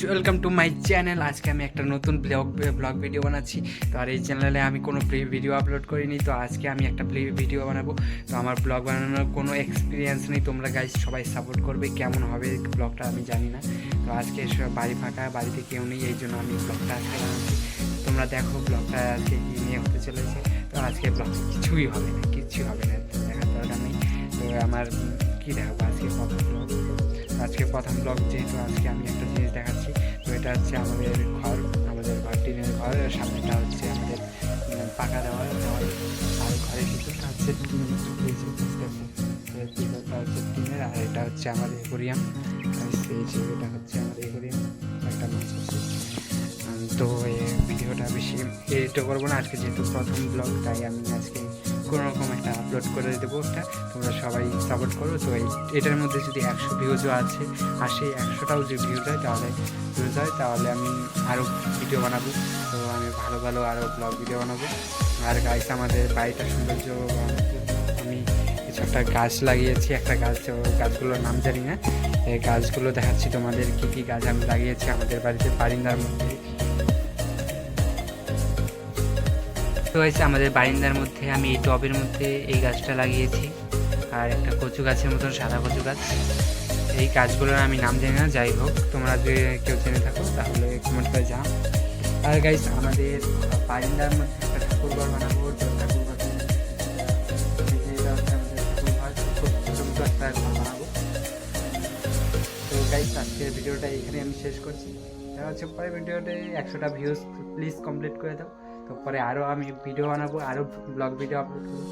Welcome to my channel. আজকে আমি একটা নতুন ব্লগ ভিডিও বানাচ্ছি। তো আর এই চ্যানেলে আমি কোনো ভিডিও আপলোড করিনি, তো আজকে আমি একটা ভিডিও বানাবো। তো আমার ব্লগ বানানোর কোনো এক্সপিরিয়েন্স নেই, তোমরা গাইজ সবাই সাপোর্ট করবে। কেমন হবে ব্লগটা আমি জানি না। তো আজকে বাড়ি ফাঁকা, বাড়িতে কেউ নেই, এই জন্য আমি ব্লগটা আজকে বানাচ্ছি। তোমরা দেখো ব্লগটা আজকে কী নিয়ে হতে চলেছে। তো আজকে ব্লগ কিছুই হবে না, কিচ্ছু হবে না, দেখার দরকার নেই। তো আমার কী দেখাবো আজকে প্রথম ব্লগ যেহেতু আজকে আমি একটা জিনিস দেখাচ্ছি। তো এটা হচ্ছে আমাদের ঘর টিনের ঘর। সামনেটা হচ্ছে আমাদের পাকা দেওয়াল, আর ঘরের ভিতরটা হচ্ছে টিনের, আর এটা হচ্ছে আমাদের একুরিয়াম। এটা হচ্ছে আমাদের একুরিয়াম, একটা মাছ আছে। তো এই ভিডিওটা বেশি এডিটও করবো না আজকে, যেহেতু প্রথম ব্লগ, তাই আমি আজকে কোনো রকম একটা আপলোড করে দেবো একটা। তোমরা সবাই সাপোর্ট করো। তো এটার মধ্যে যদি 100 ভিউজও আছে, আর সেই 100টাও যদি ভিউজ হয় তাহলে আমি আরও ভিডিও বানাবো। তো আমি ভালো আরও ব্লগ ভিডিও বানাবো। আর গাইস, আমাদের বাড়িটা সৌন্দর্য আমি কিছু একটা গাছ লাগিয়েছি, একটা গাছগুলোর নাম জানি না। এই গাছগুলো দেখাচ্ছি তোমাদের, কী কী গাছ আমি লাগিয়েছি আমাদের বাড়িতে বারিন্দার মধ্যে। তো হয়েছে আমাদের বারিন্দার মধ্যে আমি এই টবের মধ্যে এই গাছটা লাগিয়েছি, আর একটা কচু গাছের মতন সাদা কচু গাছ। এই গাছগুলোর আমি নাম জানি না, যাই হোক তোমরা যদি কেউ জেনে থাকো তাহলে কমেন্ট করে জানাও। আর গাইস, আমাদের বারিন্দার মধ্যে একটা ঠাকুরঘর বানাবো। বানাবো। তো গাইস, আজকের ভিডিওটা এখানে আমি শেষ করছি। দেখা হচ্ছে পরে ভিডিওতে 100টা ভিউজ প্লিজ কমপ্লিট করে দাও। তো পরে আরও আমি ভিডিও বানাবো, আরও ব্লগ ভিডিও আপলোড করবো।